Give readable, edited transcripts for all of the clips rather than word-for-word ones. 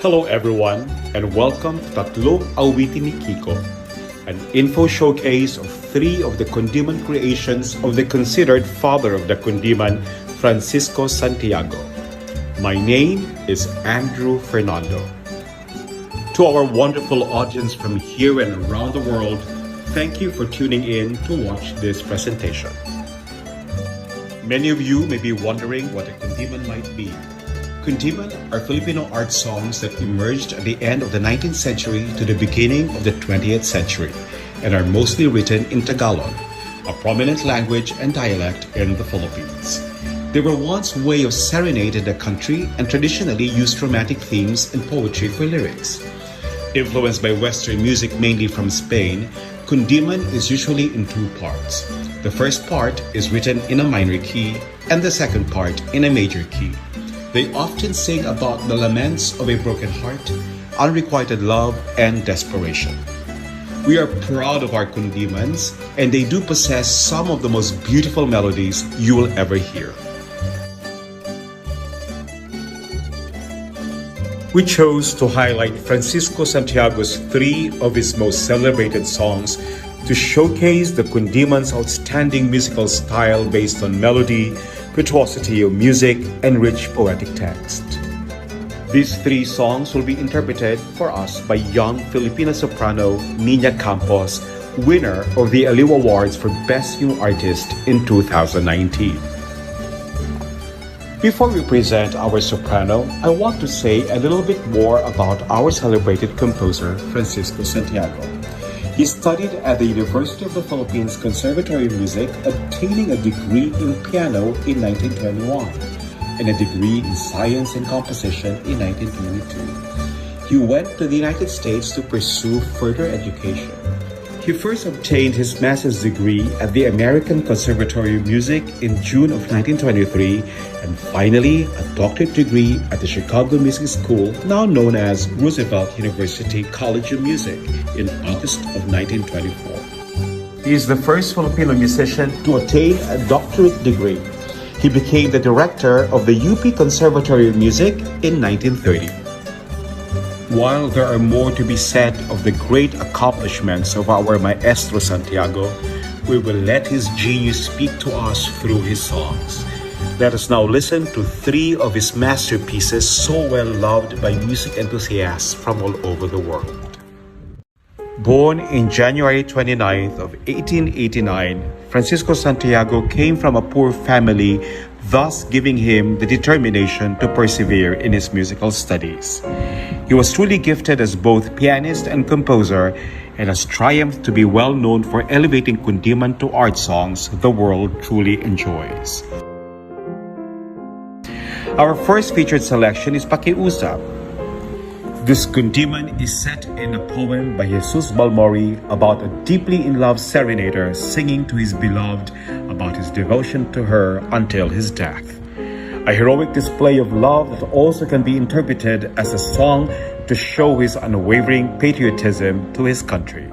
Hello everyone, and welcome to Tatlong Awitin ni Kiko, an info showcase of three of the Kundiman creations of the considered father of the Kundiman, Francisco Santiago. My name is Andrew Fernando. To our wonderful audience from here and around the world, thank you for tuning in to watch this presentation. Many of you may be wondering what a Kundiman might be. Kundiman are Filipino art songs that emerged at the end of the 19th century to the beginning of the 20th century and are mostly written in Tagalog, a prominent language and dialect in the Philippines. They were once a way of serenading the country and traditionally used romantic themes and poetry for lyrics. Influenced by Western music mainly from Spain, Kundiman is usually in two parts. The first part is written in a minor key and the second part in a major key. They often sing about the laments of a broken heart, unrequited love, and desperation. We are proud of our Kundimans, and they do possess some of the most beautiful melodies you will ever hear. We chose to highlight Francisco Santiago's three of his most celebrated songs to showcase the Kundiman's outstanding musical style based on melody, virtuosity of music, and rich poetic text. These three songs will be interpreted for us by young Filipina soprano Nina Campos, winner of the Aliw Awards for Best New Artist in 2019. Before we present our soprano, I want to say a little bit more about our celebrated composer, Francisco Santiago. He studied at the University of the Philippines Conservatory of Music, obtaining a degree in piano in 1921 and a degree in science and composition in 1922. He went to the United States to pursue further education. He first obtained his master's degree at the American Conservatory of Music in June of 1923 and finally a doctorate degree at the Chicago Music School, now known as Roosevelt University College of Music, in August of 1924. He is the first Filipino musician to attain a doctorate degree. He became the director of the UP Conservatory of Music in 1930. While there are more to be said of the great accomplishments of our Maestro Santiago, we will let his genius speak to us through his songs. Let us now listen to three of his masterpieces so well loved by music enthusiasts from all over the world. Born in January 29th of 1889, Francisco Santiago came from a poor family, thus giving him the determination to persevere in his musical studies. He was truly gifted as both pianist and composer and has triumphed to be well known for elevating Kundiman to art songs the world truly enjoys. Our first featured selection is Pakiusap. This Kundiman is set in a poem by Jesus Balmori about a deeply in love serenader singing to his beloved about his devotion to her until his death. A heroic display of love that also can be interpreted as a song to show his unwavering patriotism to his country.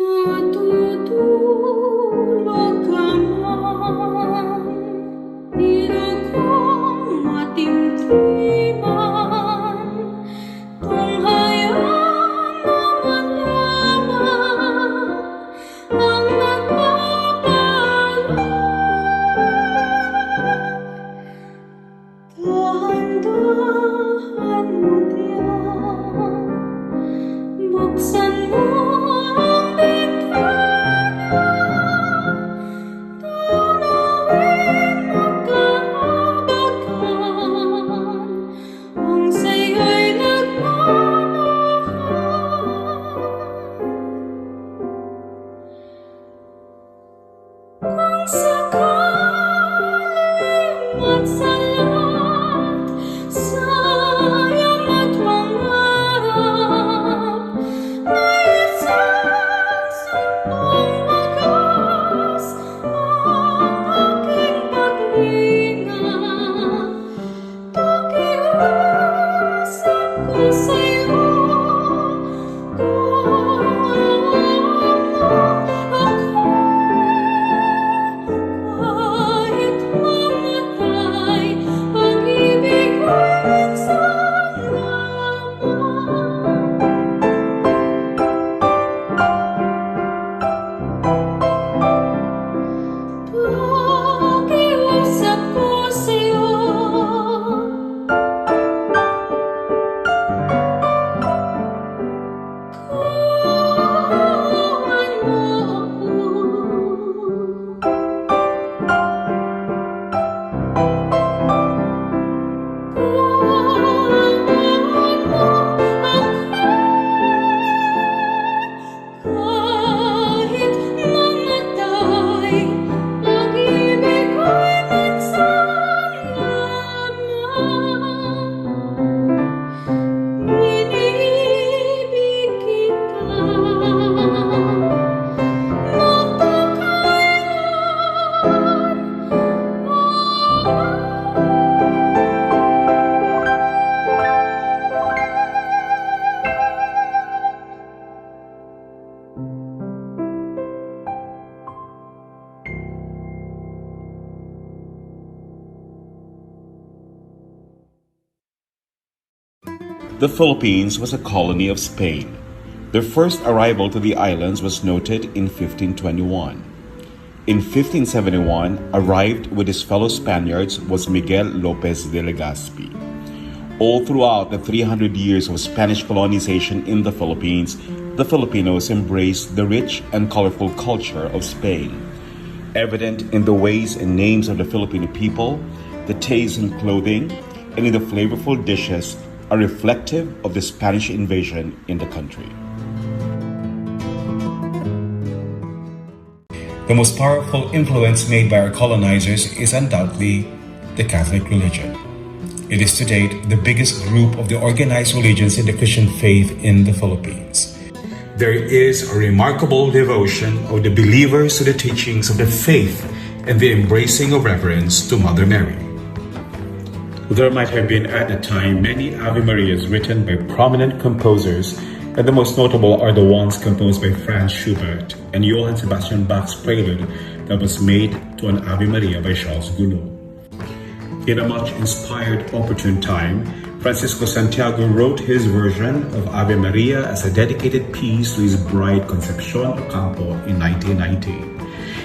Natutuwa The Philippines was a colony of Spain. Their first arrival to the islands was noted in 1521. In 1571, arrived with his fellow Spaniards was Miguel Lopez de Legazpi. All throughout the 300 years of Spanish colonization in the Philippines, the Filipinos embraced the rich and colorful culture of Spain. Evident in the ways and names of the Filipino people, the taste in clothing, and in the flavorful dishes are reflective of the Spanish invasion in the country. The most powerful influence made by our colonizers is undoubtedly the Catholic religion. It is to date the biggest group of the organized religions in the Christian faith in the Philippines. There is a remarkable devotion of the believers to the teachings of the faith and the embracing of reverence to Mother Mary. There might have been at the time many Ave Marias written by prominent composers, and the most notable are the ones composed by Franz Schubert and Johann Sebastian Bach's prelude that was made to an Ave Maria by Charles Gounod. In a much inspired, opportune time, Francisco Santiago wrote his version of Ave Maria as a dedicated piece to his bride Concepcion Ocampo in 1919.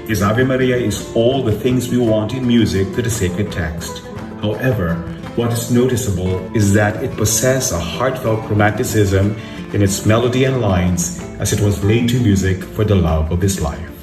His Ave Maria is all the things we want in music to the sacred text. However, what is noticeable is that it possesses a heartfelt romanticism in its melody and lines as it was laid to music for the love of his life.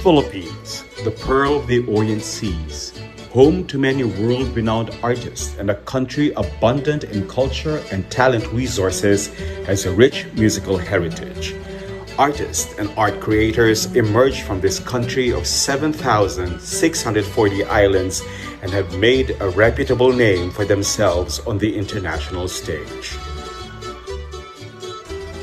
Philippines, the pearl of the Orient Seas, home to many world-renowned artists and a country abundant in culture and talent resources, has a rich musical heritage. Artists and art creators emerged from this country of 7,640 islands and have made a reputable name for themselves on the international stage.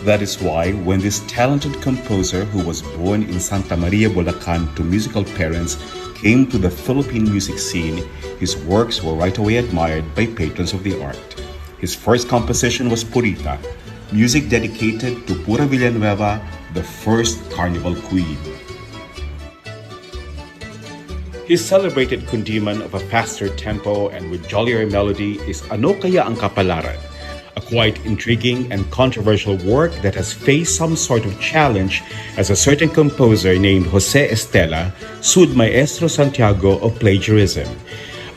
That is why when this talented composer who was born in Santa Maria, Bulacan to musical parents came to the Philippine music scene, his works were right away admired by patrons of the art. His first composition was Purita, music dedicated to Pura Villanueva, the first carnival queen. His celebrated kundiman of a faster tempo and with jollier melody is Ano Kaya Ang Kapalaran, a quite intriguing and controversial work that has faced some sort of challenge as a certain composer named Jose Estela sued Maestro Santiago of plagiarism,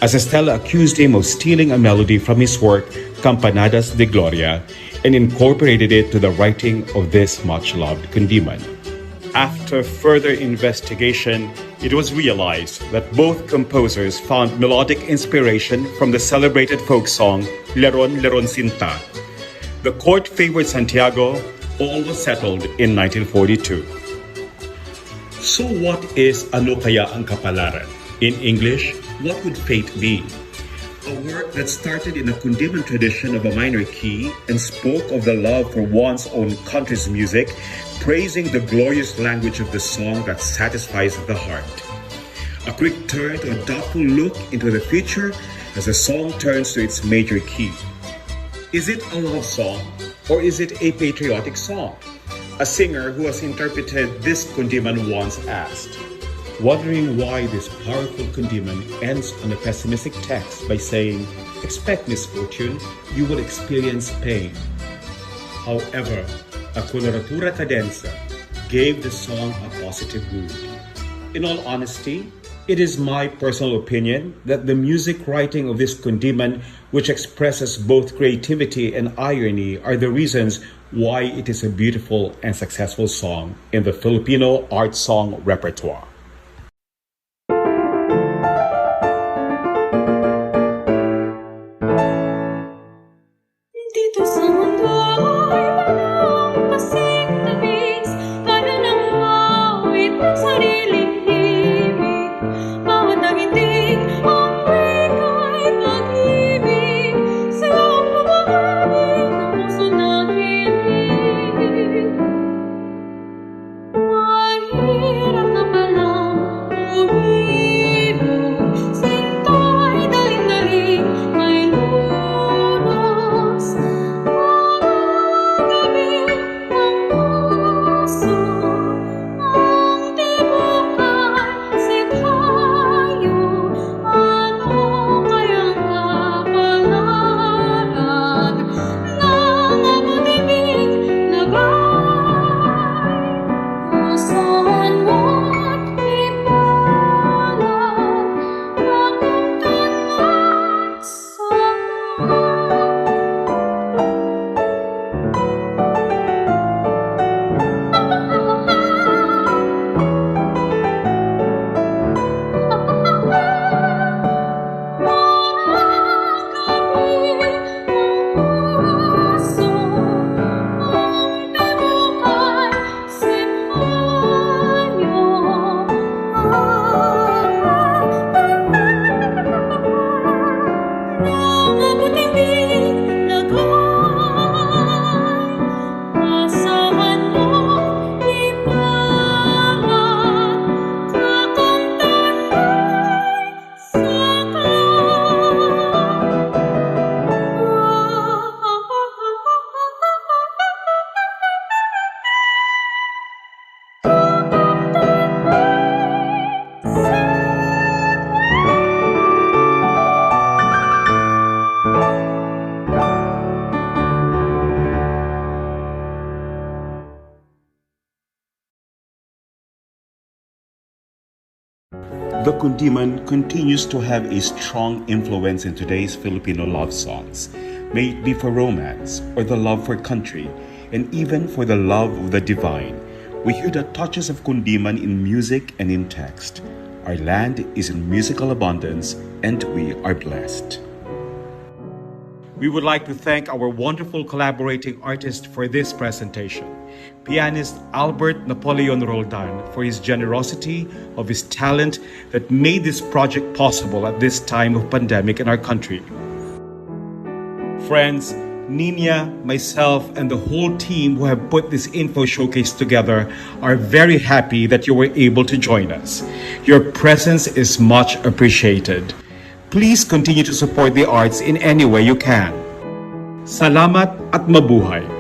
as Estela accused him of stealing a melody from his work Campanadas de Gloria and incorporated it to the writing of this much-loved kundiman. After further investigation, it was realized that both composers found melodic inspiration from the celebrated folk song Leron, Leron, Sinta. The court favored Santiago. All was settled in 1942. So what is Ano Kaya Ang Kapalaran? In English, what would fate be? A work that started in a kundiman tradition of a minor key and spoke of the love for one's own country's music, praising the glorious language of the song that satisfies the heart. A quick turn to a doubtful look into the future as the song turns to its major key. Is it a love song or is it a patriotic song? A singer who has interpreted this kundiman once asked. Wondering why this powerful kundiman ends on a pessimistic text by saying, "Expect misfortune, you will experience pain." However, a coloratura cadenza gave the song a positive mood. In all honesty, it is my personal opinion that the music writing of this kundiman, which expresses both creativity and irony, are the reasons why it is a beautiful and successful song in the Filipino art song repertoire. The kundiman continues to have a strong influence in today's Filipino love songs, may it be for romance or the love for country, and even for the love of the divine, We hear the touches of Kundiman in music and in text. Our land is in musical abundance, and we are blessed. We would like to thank our wonderful collaborating artist for this presentation, pianist Albert Napoleon Roldan, for his generosity of his talent that made this project possible at this time of pandemic in our country. Friends, Nina, myself, and the whole team who have put this info showcase together are very happy that you were able to join us. Your presence is much appreciated. Please continue to support the arts in any way you can. Salamat at mabuhay!